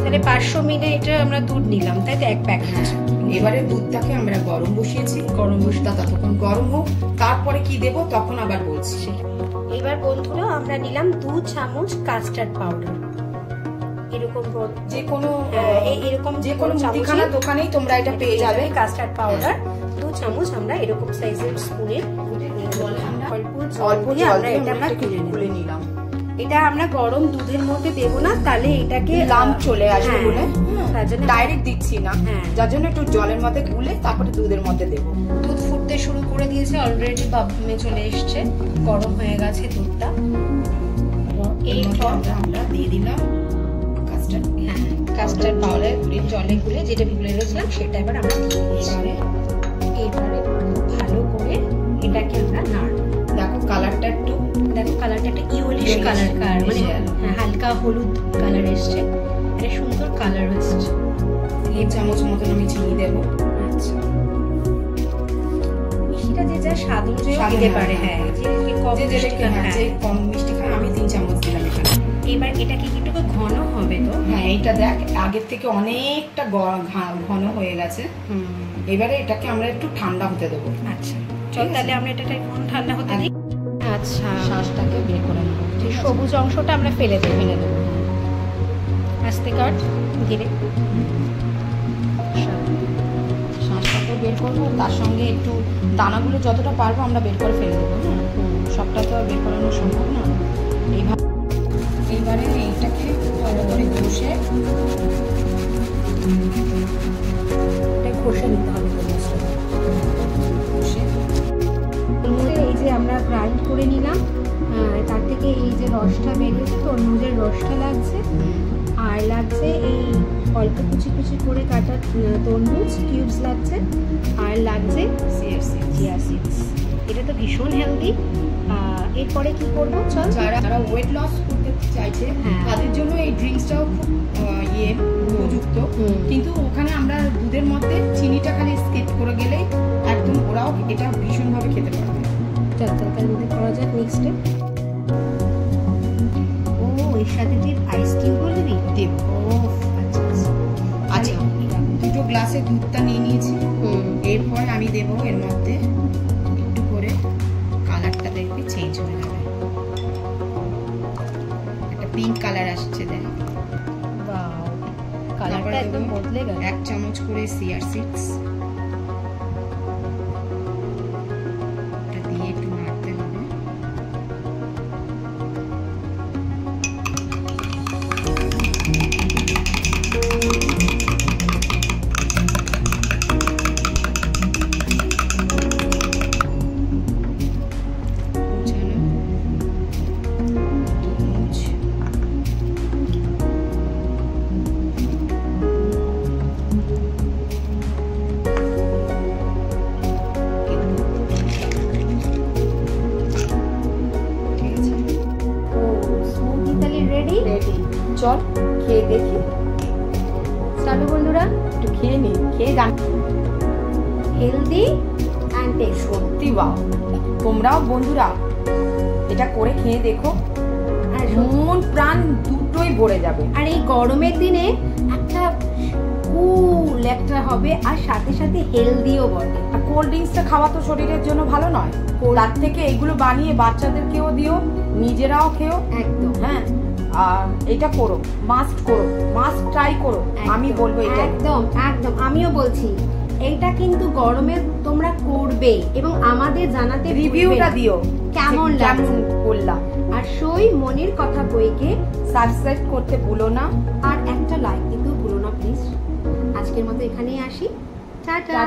তাহলে 500 মিলিলিটার আমরা দুধ নিলাম, তাই তো? এক প্যাকেট। এবারে দুধটাকে আমরা গরম বসিয়েছি, গরম বসিয়ে ততক্ষণ গরম হোক, তারপরে কি দেব তখন আবার বলছি। এবার বন্ধুরা আমরা নিলাম 2 চামচ কাস্টার্ড পাউডার। এরকম যে কোনো এরকম যে কোনো মুদিখানা দোকানেই তোমরা এটা পেয়ে যাবে। কাস্টার্ড পাউডার 2 চামচ আমরা এরকম সাইজের স্পুনে অল্প জল দিয়ে আমরা এটা গুলে নিলাম। এটা আমরা গরম দুধের মধ্যে দেব না, তাহলে এটাকে লাম্প চলে আসবে বলে তার জন্য ডাইরেক্ট দিচ্ছি না, যার জন্য একটু জলের মধ্যে গুলে তারপরে দুধের মধ্যে দেব। দুধ ফুটতে শুরু করে দিয়েছে, অলরেডি বাবমে চলে এসছে, গরম হয়ে গেছে দুধটা। এইরপর আমরা দিয়ে দিলাম কাস্টার্ড পাউডার জলে গুলে যেটা গুলে রেখেছিলাম সেটা এবার আমরা দিয়ে দিচ্ছি। এবারে ভালো করে এটাকে আমরা নাড়ব। দেখো কালারটা একটু ইয়েলোইশ কালার, মানে হালকা হলুদ কালার এসছে, এটা সুন্দর কালার এসছে। 1 চামচ মতন আমি চিনি দেব। আচ্ছা, মিষ্টিটা যে যা স্বাদ অনুযায়ী দিতে পারে। হ্যাঁ, যে কম মিষ্টি খায় আমি 3 চামচ দিলাম এখানে। এবার এটা কি একটু ঘন হবে তো? হ্যাঁ, এইটা দেখ আগের থেকে অনেকটা ঘন হয়ে গেছে। এবারে এটাকে আমরা একটু ঠান্ডা হতে দেবো। আচ্ছা চল, তাহলে আমরা এটাকে একটু ঠান্ডা হতে দিই। আচ্ছা, শাঁসটাকে বের করে নেব। সবুজ অংশটা আমরা ফেলে দেবো। আস্তে কাট, ধীরে। শাঁসটাকে বের করবো, তার সঙ্গে একটু দানাগুলো যতটা পারবো আমরা বের করে ফেলে দেবো। সবটা তো আর বের করানো সম্ভব না। এইবারে এইটাকে ভালো করে ঘষে নিতে হবে। এই যে আমরা গ্রাইন্ড করে নিলাম, তার থেকে এই যে রসটা বেরিয়েছে, তরমুজের রসটা লাগছে, আর লাগছে এই অল্প কুচি কুচি করে কাটা তরমুজ কিউবস লাগছে, আর লাগছে চিয়া সিডস। এটা তো ভীষণ হেলদি। এরপরে কি করবো চল। যারা ওয়েট লস করতে চাইছে তাদের জন্য এই ড্রিঙ্কসটাও খুব উপযুক্ত, কিন্তু ওখানে আমরা দুধের মধ্যে চিনিটা খালি স্কিপ করে গেলেই একদম ওরাও এটা ভীষণভাবে খেতে পারবে। তার মধ্যে করা যাক নেক্সট স্টেপ। ও, এর সাথে যে আইস কিউবগুলো দেব। আচ্ছা, 2 গ্লাসে দুধটা নিয়ে নিয়েছি। এরপরে আমি দেব এর মধ্যে একটু করে, কালারটা দেখবি চেঞ্জ হয়ে যাবে, একটা পিঙ্ক কালার আসছে। দেখ, ওয়াও, কালারটা একদম বদলে গেল। 1 চামচ করে চিয়া সিডস দিয়ে একটু নাড়তে হবে। চল খেয়ে দেখি। চলো বন্ধুরা, একটু খেয়ে নি, খেয়ে জান। Healthy and tasty. সত্যি বাহ, তোমরাও বন্ধুরা এটা করে খেয়ে দেখো, আর মন প্রাণ দুটোই ভরে যাবে। আর এই গরমের দিনে একটা কুল একটা হবে, আর সাথে সাথে হেলদিও বটে। আর কোল্ড ড্রিঙ্কসটা খাওয়া তো শরীরের জন্য ভালো নয়, তার থেকে এগুলো বানিয়ে বাচ্চাদেরকেও দিও, নিজেরাও খেও। একদম। হ্যাঁ, আর এটা করো, মাস্ট ট্রাই করো। আমি বলবো এটা একদম একদম, আমিও বলছি এইটা কিন্তু গরমে তোমরা করবে, এবং আমাদের জানাতে রিভিউটা দিও কেমন করলা। আর সই মনের কথা বইকে সাবস্ক্রাইব করতে ভুলো না, আর একটা লাইক দিতেও ভুলো না প্লিজ। আজকের মতো এখানেই আসি, টাটা।